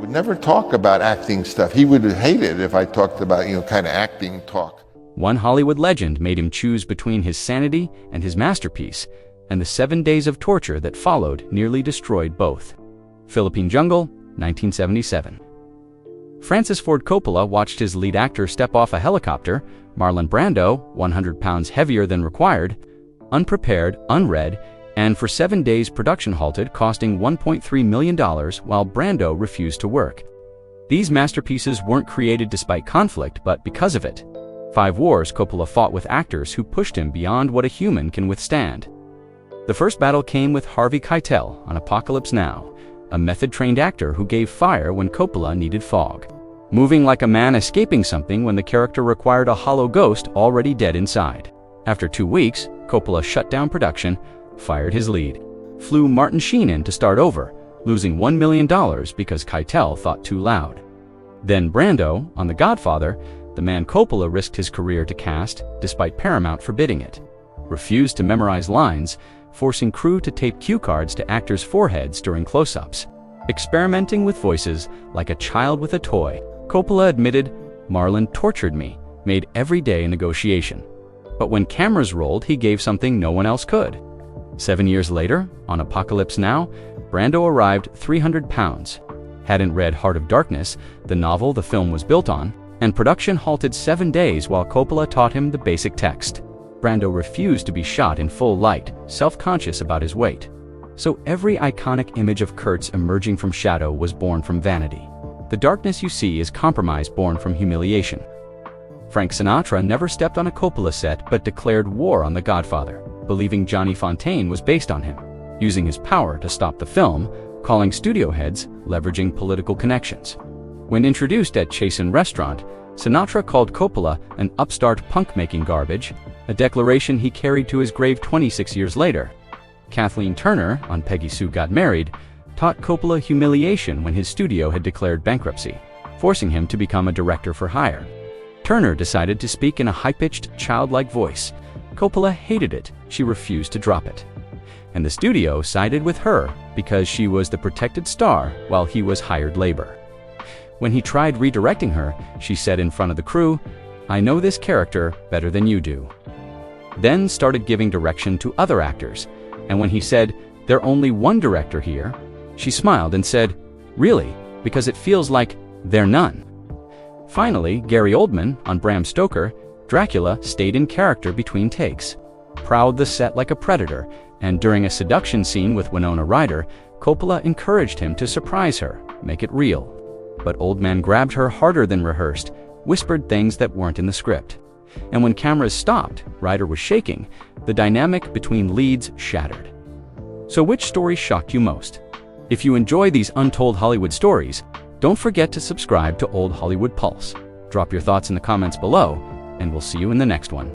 would never talk about acting stuff. He would hate it if I talked about, kind of acting talk. One Hollywood legend made him choose between his sanity and his masterpiece, and the 7 days of torture that followed nearly destroyed both. Philippine Jungle, 1977. Francis Ford Coppola watched his lead actor step off a helicopter, Marlon Brando, 100 pounds heavier than required, unprepared, unread, and for 7 days production halted, costing $1.3 million while Brando refused to work. These masterpieces weren't created despite conflict, but because of it. 5 wars Coppola fought with actors who pushed him beyond what a human can withstand. The first battle came with Harvey Keitel on Apocalypse Now, a method-trained actor who gave fire when Coppola needed fog, moving like a man escaping something when the character required a hollow ghost already dead inside. After 2 weeks, Coppola shut down production, fired his lead, flew Martin Sheen in to start over, losing $1 million because Keitel thought too loud. Then Brando, on The Godfather, the man Coppola risked his career to cast, despite Paramount forbidding it, refused to memorize lines, forcing crew to tape cue cards to actors' foreheads during close-ups. Experimenting with voices like a child with a toy, Coppola admitted, "Marlon tortured me, made every day a negotiation. But when cameras rolled, he gave something no one else could." 7 years later, on Apocalypse Now, Brando arrived 300 pounds, hadn't read Heart of Darkness, the novel the film was built on, and production halted 7 days while Coppola taught him the basic text. Brando refused to be shot in full light, self-conscious about his weight. So every iconic image of Kurtz emerging from shadow was born from vanity. The darkness you see is compromise born from humiliation. Frank Sinatra never stepped on a Coppola set but declared war on The Godfather, believing Johnny Fontaine was based on him, using his power to stop the film, calling studio heads, leveraging political connections. When introduced at Chasen Restaurant, Sinatra called Coppola an upstart punk-making garbage, a declaration he carried to his grave 26 years later. Kathleen Turner, on Peggy Sue Got Married, taught Coppola humiliation when his studio had declared bankruptcy, forcing him to become a director for hire. Turner decided to speak in a high-pitched, childlike voice. Coppola hated it. She refused to drop it. And the studio sided with her because she was the protected star while he was hired labor. When he tried redirecting her, she said in front of the crew, "I know this character better than you do." Then started giving direction to other actors, and when he said, "There's only one director here," she smiled and said, "Really? Because it feels like there's none." Finally, Gary Oldman, on Bram Stoker, Dracula stayed in character between takes, prowled the set like a predator, and during a seduction scene with Winona Ryder, Coppola encouraged him to surprise her, make it real. But Oldman grabbed her harder than rehearsed, whispered things that weren't in the script. And when cameras stopped, Ryder was shaking, the dynamic between leads shattered. So which story shocked you most? If you enjoy these untold Hollywood stories, don't forget to subscribe to Old Hollywood Pulse. Drop your thoughts in the comments below, and we'll see you in the next one.